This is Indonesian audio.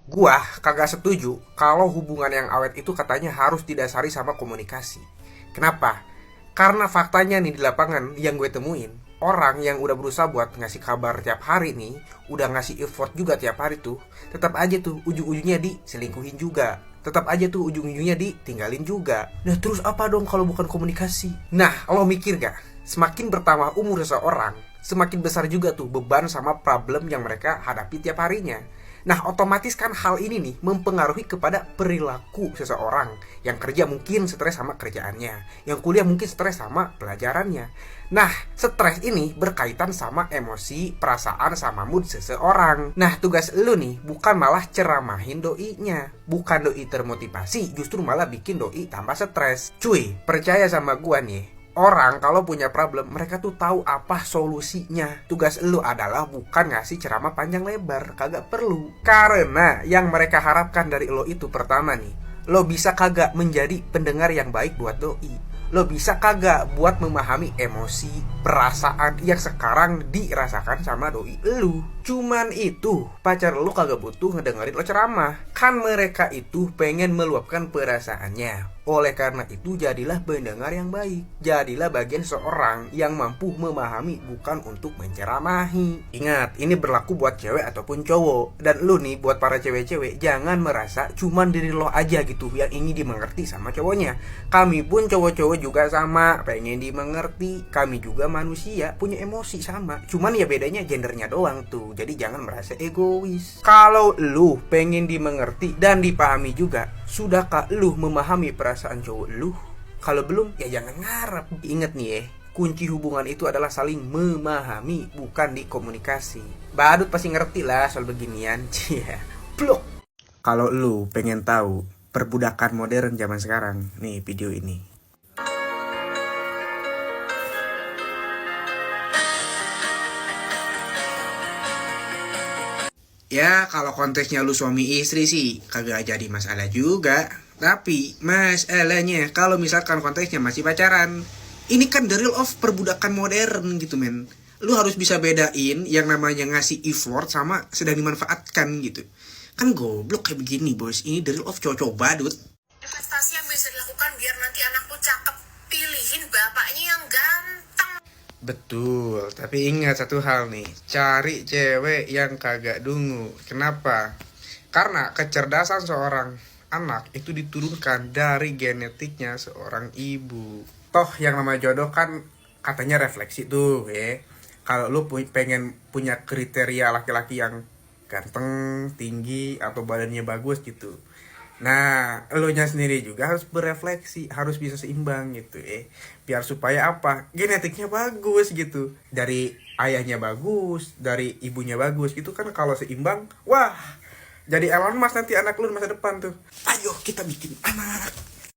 Gua kagak setuju kalau hubungan yang awet itu katanya harus didasari sama komunikasi. Kenapa? Karena faktanya nih di lapangan yang gue temuin, orang yang udah berusaha buat ngasih kabar tiap hari nih, udah ngasih effort juga tiap hari tuh, tetap aja tuh ujung-ujungnya diselingkuhin juga. Tetap aja tuh ujung-ujungnya ditinggalin juga. Nah terus apa dong kalau bukan komunikasi? Nah lo mikir gak? Semakin bertambah umur seseorang, semakin besar juga tuh beban sama problem yang mereka hadapi tiap harinya. Nah, otomatis kan hal ini nih mempengaruhi kepada perilaku seseorang. Yang kerja mungkin stres sama kerjaannya, yang kuliah mungkin stres sama pelajarannya. Nah, stres ini berkaitan sama emosi, perasaan, sama mood seseorang. Nah, tugas lu nih bukan malah ceramahin doinya, bukan doi termotivasi, justru malah bikin doi tambah stres. Cuy, percaya sama gua nih, orang kalau punya problem, mereka tuh tahu apa solusinya. Tugas lu adalah bukan ngasih ceramah panjang lebar, kagak perlu. Karena yang mereka harapkan dari lo itu pertama nih, lo bisa kagak menjadi pendengar yang baik buat doi. Lo bisa kagak buat memahami emosi, perasaan yang sekarang dirasakan sama doi lu. Cuman itu, pacar lu kagak butuh ngedengerin lo ceramah. Kan mereka itu pengen meluapkan perasaannya. Oleh karena itu jadilah pendengar yang baik. Jadilah bagian seorang yang mampu memahami, bukan untuk menceramahi. Ingat, ini berlaku buat cewek ataupun cowok. Dan lu nih buat para cewek-cewek, jangan merasa cuman diri lo aja gitu yang ingin dimengerti sama cowoknya. Kami pun cowok-cowok juga sama, pengen dimengerti. Kami juga manusia, punya emosi sama. Cuman ya bedanya gendernya doang tuh. Jadi jangan merasa egois. Kalau lu pengen dimengerti dan dipahami juga, sudahkah lu memahami perasaan cowok lu? Kalau belum, ya jangan ngarep. Ingat nih kunci hubungan itu adalah saling memahami, bukan di komunikasi. Badut pasti ngerti lah soal beginian. Cia, blok. Kalau lu pengen tahu perbudakan modern zaman sekarang, nih video ini. Ya, kalau konteksnya lu suami istri sih kagak jadi masalah juga. Tapi masalahnya kalau misalkan konteksnya masih pacaran, ini kan the real of perbudakan modern gitu men. Lu harus bisa bedain yang namanya ngasih effort sama sedang dimanfaatkan gitu. Kan goblok kayak begini bos, ini the real of cowok-cowok badut. Investasi yang bisa dilakukan biar nanti anak tuh cakep. Pilihin bapaknya yang ganteng. Betul, tapi ingat satu hal nih, cari cewek yang kagak dungu. Kenapa? Karena kecerdasan seorang anak itu diturunkan dari genetiknya seorang ibu. Toh yang namanya jodoh kan katanya refleksi tuh Kalau lu pengen punya kriteria laki-laki yang ganteng, tinggi, atau badannya bagus gitu, nah, elunya sendiri juga harus berefleksi, harus bisa seimbang gitu biar supaya apa? Genetiknya bagus gitu. Dari ayahnya bagus, dari ibunya bagus gitu kan, kalau seimbang, wah, jadi Elon Musk nanti anak lu di masa depan tuh. Ayo kita bikin anak.